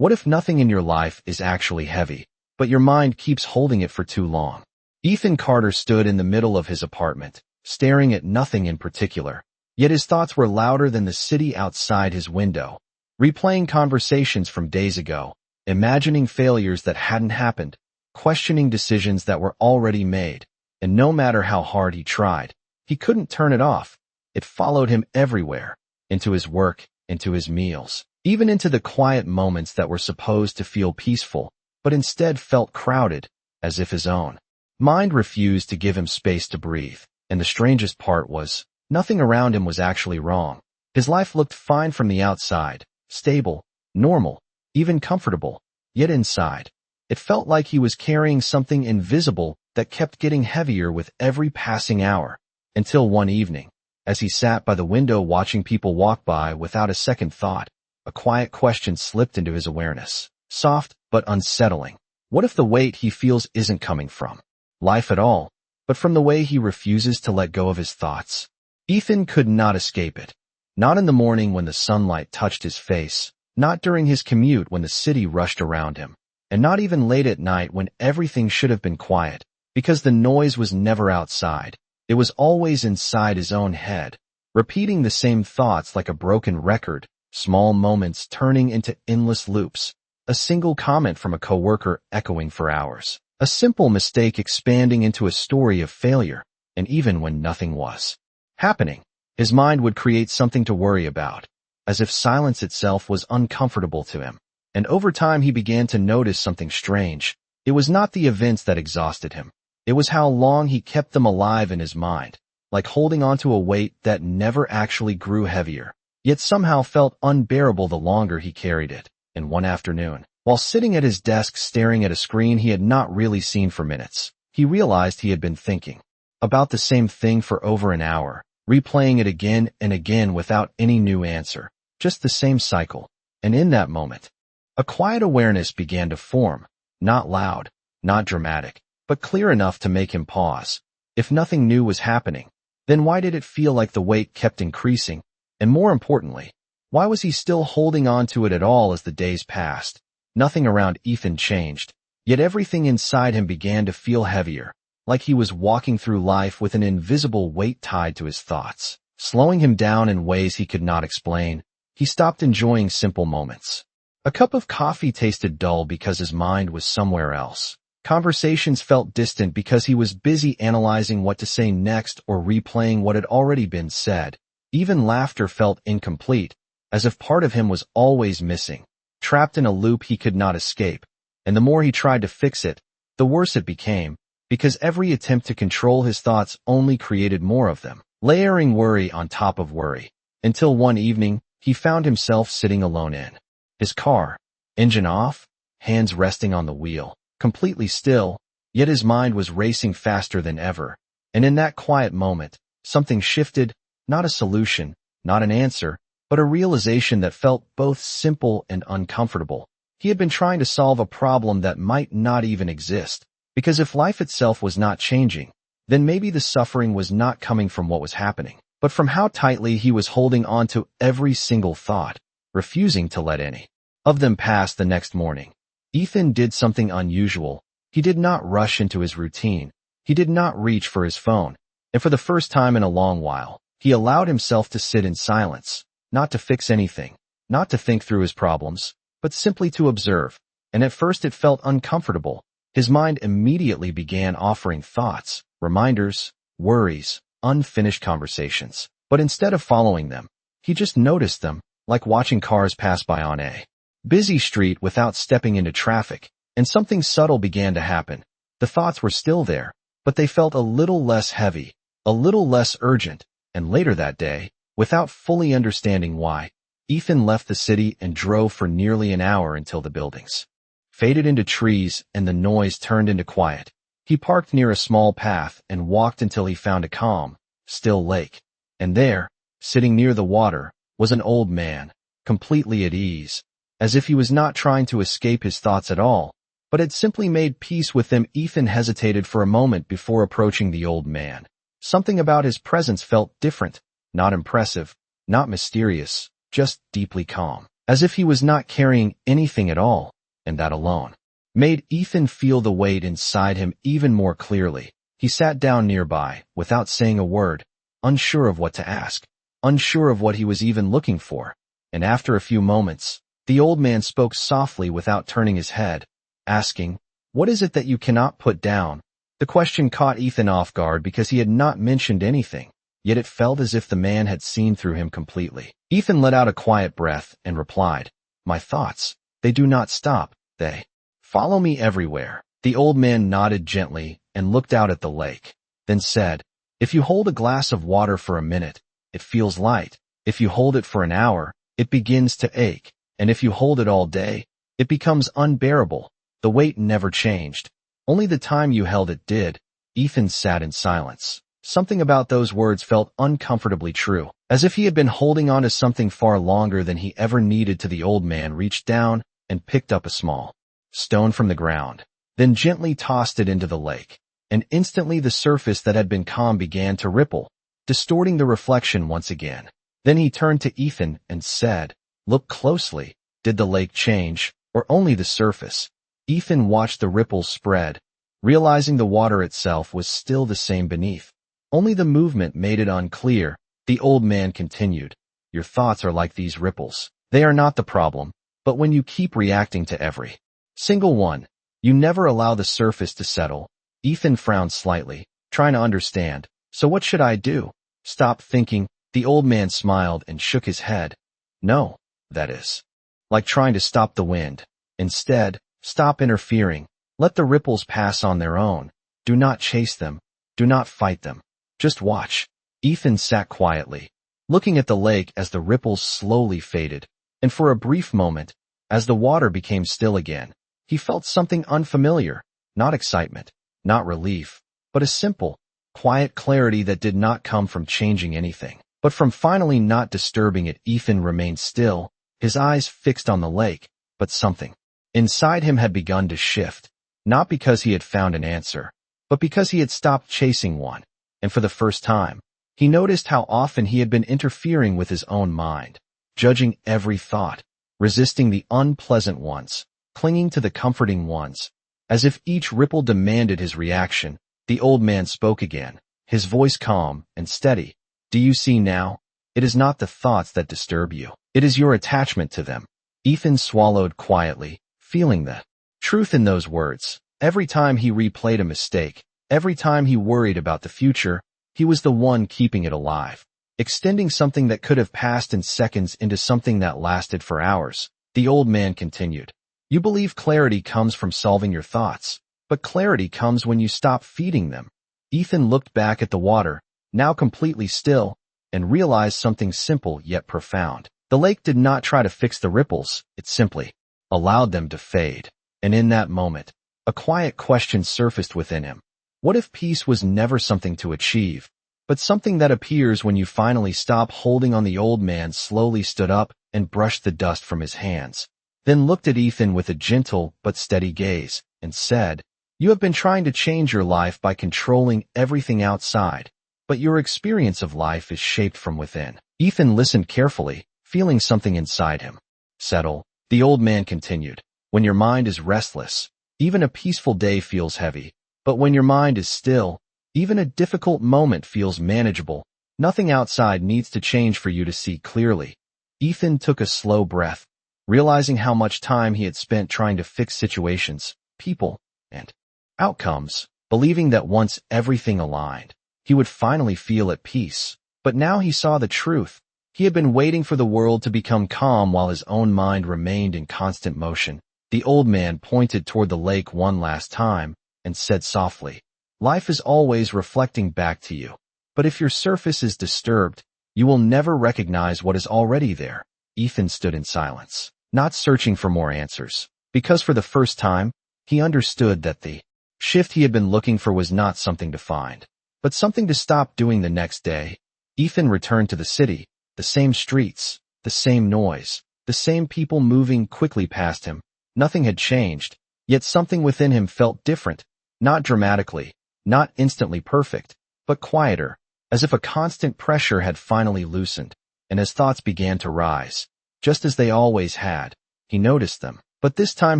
What if nothing in your life is actually heavy, but your mind keeps holding it for too long? Ethan Carter stood in the middle of his apartment, staring at nothing in particular. Yet his thoughts were louder than the city outside his window, replaying conversations from days ago, imagining failures that hadn't happened, questioning decisions that were already made, and no matter how hard he tried, he couldn't turn it off. It followed him everywhere, into his work, into his meals, even into the quiet moments that were supposed to feel peaceful, but instead felt crowded, as if his own mind refused to give him space to breathe. And the strangest part was, nothing around him was actually wrong. His life looked fine from the outside, stable, normal, even comfortable. Yet inside, it felt like he was carrying something invisible that kept getting heavier with every passing hour. Until one evening, as he sat by the window watching people walk by without a second thought, a quiet question slipped into his awareness, soft but unsettling. What if the weight he feels isn't coming from life at all, but from the way he refuses to let go of his thoughts? Ethan could not escape it. Not in the morning when the sunlight touched his face, not during his commute when the city rushed around him, and not even late at night when everything should have been quiet, because the noise was never outside. It was always inside his own head, repeating the same thoughts like a broken record, small moments turning into endless loops, a single comment from a coworker echoing for hours, a simple mistake expanding into a story of failure, and even when nothing was happening, his mind would create something to worry about, as if silence itself was uncomfortable to him. And over time he began to notice something strange. It was not the events that exhausted him. It was how long he kept them alive in his mind, like holding onto a weight that never actually grew heavier, yet somehow felt unbearable the longer he carried it. And one afternoon, while sitting at his desk staring at a screen he had not really seen for minutes, he realized he had been thinking about the same thing for over an hour, replaying it again and again without any new answer, just the same cycle. And in that moment, a quiet awareness began to form, not loud, not dramatic, but clear enough to make him pause. If nothing new was happening, then why did it feel like the weight kept increasing? And more importantly, why was he still holding on to it at all as the days passed? Nothing around Ethan changed, yet everything inside him began to feel heavier, like he was walking through life with an invisible weight tied to his thoughts, slowing him down in ways he could not explain. He stopped enjoying simple moments. A cup of coffee tasted dull because his mind was somewhere else. Conversations felt distant because he was busy analyzing what to say next or replaying what had already been said. Even laughter felt incomplete, as if part of him was always missing, trapped in a loop he could not escape. And the more he tried to fix it, the worse it became, because every attempt to control his thoughts only created more of them, layering worry on top of worry, until one evening, he found himself sitting alone in his car, engine off, hands resting on the wheel, completely still, yet his mind was racing faster than ever. And in that quiet moment, something shifted, not a solution, not an answer, but a realization that felt both simple and uncomfortable. He had been trying to solve a problem that might not even exist, because if life itself was not changing, then maybe the suffering was not coming from what was happening, but from how tightly he was holding on to every single thought, refusing to let any of them pass. The next morning, Ethan did something unusual. He did not rush into his routine. He did not reach for his phone. And for the first time in a long while, he allowed himself to sit in silence, not to fix anything, not to think through his problems, but simply to observe. And at first it felt uncomfortable. His mind immediately began offering thoughts, reminders, worries, unfinished conversations. But instead of following them, he just noticed them, like watching cars pass by on a busy street without stepping into traffic. And something subtle began to happen. The thoughts were still there, but they felt a little less heavy, a little less urgent. And later that day, without fully understanding why, Ethan left the city and drove for nearly an hour until the buildings faded into trees and the noise turned into quiet. He parked near a small path and walked until he found a calm, still lake. And there, sitting near the water, was an old man, completely at ease, as if he was not trying to escape his thoughts at all, but had simply made peace with them. Ethan hesitated for a moment before approaching the old man. Something about his presence felt different, not impressive, not mysterious, just deeply calm. as if he was not carrying anything at all, and that alone made Ethan feel the weight inside him even more clearly. He sat down nearby, without saying a word, unsure of what to ask, unsure of what he was even looking for, and after a few moments, the old man spoke softly without turning his head, asking, "What is it that you cannot put down?" The question caught Ethan off guard because he had not mentioned anything, yet it felt as if the man had seen through him completely. Ethan let out a quiet breath and replied, "My thoughts, they do not stop, they follow me everywhere." The old man nodded gently and looked out at the lake, then said, "If you hold a glass of water for a minute, it feels light. If you hold it for an hour, it begins to ache. And if you hold it all day, it becomes unbearable." The weight never changed. Only the time you held it did. Ethan sat in silence. Something about those words felt uncomfortably true, as if he had been holding on to something far longer than he ever needed. To the old man reached down and picked up a small stone from the ground, then gently tossed it into the lake, and instantly the surface that had been calm began to ripple, distorting the reflection once again. Then he turned to Ethan and said, "Look closely. Did the lake change, or only the surface?" Ethan watched the ripples spread, realizing the water itself was still the same beneath. Only the movement made it unclear. The old man continued, "Your thoughts are like these ripples. They are not the problem, but when you keep reacting to every single one, you never allow the surface to settle." Ethan frowned slightly, trying to understand. "So what should I do? Stop thinking?" The old man smiled and shook his head. "No, that is like trying to stop the wind. Instead, stop interfering. Let the ripples pass on their own. Do not chase them. Do not fight them. Just watch." Ethan sat quietly, looking at the lake as the ripples slowly faded, and for a brief moment, as the water became still again, he felt something unfamiliar, not excitement, not relief, but a simple, quiet clarity that did not come from changing anything, but from finally not disturbing it. Ethan remained still, his eyes fixed on the lake, but something inside him had begun to shift, not because he had found an answer, but because he had stopped chasing one, and for the first time, he noticed how often he had been interfering with his own mind, judging every thought, resisting the unpleasant ones, clinging to the comforting ones, as if each ripple demanded his reaction. The old man spoke again, his voice calm and steady. "Do you see now? It is not the thoughts that disturb you. It is your attachment to them." Ethan swallowed quietly, feeling the truth in those words. Every time he replayed a mistake, every time he worried about the future, he was the one keeping it alive, extending something that could have passed in seconds into something that lasted for hours. The old man continued, "You believe clarity comes from solving your thoughts, but clarity comes when you stop feeding them." Ethan looked back at the water, now completely still, and realized something simple yet profound. The lake did not try to fix the ripples, it simply allowed them to fade. And in that moment, a quiet question surfaced within him. What if peace was never something to achieve, but something that appears when you finally stop holding on? The old man slowly stood up and brushed the dust from his hands, then looked at Ethan with a gentle but steady gaze, and said, "You have been trying to change your life by controlling everything outside, but your experience of life is shaped from within." Ethan listened carefully, feeling something inside him settle. The old man continued, "When your mind is restless, even a peaceful day feels heavy. But when your mind is still, even a difficult moment feels manageable. Nothing outside needs to change for you to see clearly." Ethan took a slow breath, realizing how much time he had spent trying to fix situations, people, and outcomes, believing that once everything aligned, he would finally feel at peace. But now he saw the truth. He had been waiting for the world to become calm while his own mind remained in constant motion. The old man pointed toward the lake one last time and said softly, "Life is always reflecting back to you. But if your surface is disturbed, you will never recognize what is already there." Ethan stood in silence, not searching for more answers, because for the first time, he understood that the shift he had been looking for was not something to find, but something to stop doing. The next day, Ethan returned to the city, the same streets, the same noise, the same people moving quickly past him. Nothing had changed, yet something within him felt different, not dramatically, not instantly perfect, but quieter, as if a constant pressure had finally loosened, and as thoughts began to rise, just as they always had. He noticed them, but this time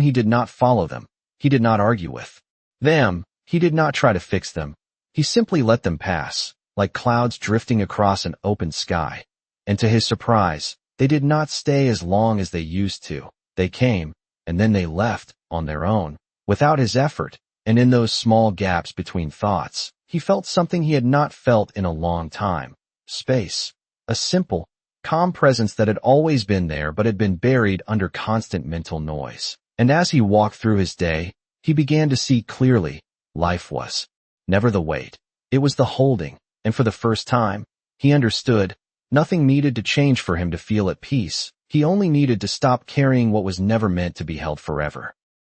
he did not follow them. He did not argue with them. He did not try to fix them. He simply let them pass, like clouds drifting across an open sky. And to his surprise, they did not stay as long as they used to. They came, and then they left, on their own, without his effort. And in those small gaps between thoughts, he felt something he had not felt in a long time. Space. A simple, calm presence that had always been there but had been buried under constant mental noise. And as he walked through his day, he began to see clearly. Life was never the wait. It was the holding. And for the first time, he understood. Nothing needed to change for him to feel at peace. He only needed to stop carrying what was never meant to be held forever.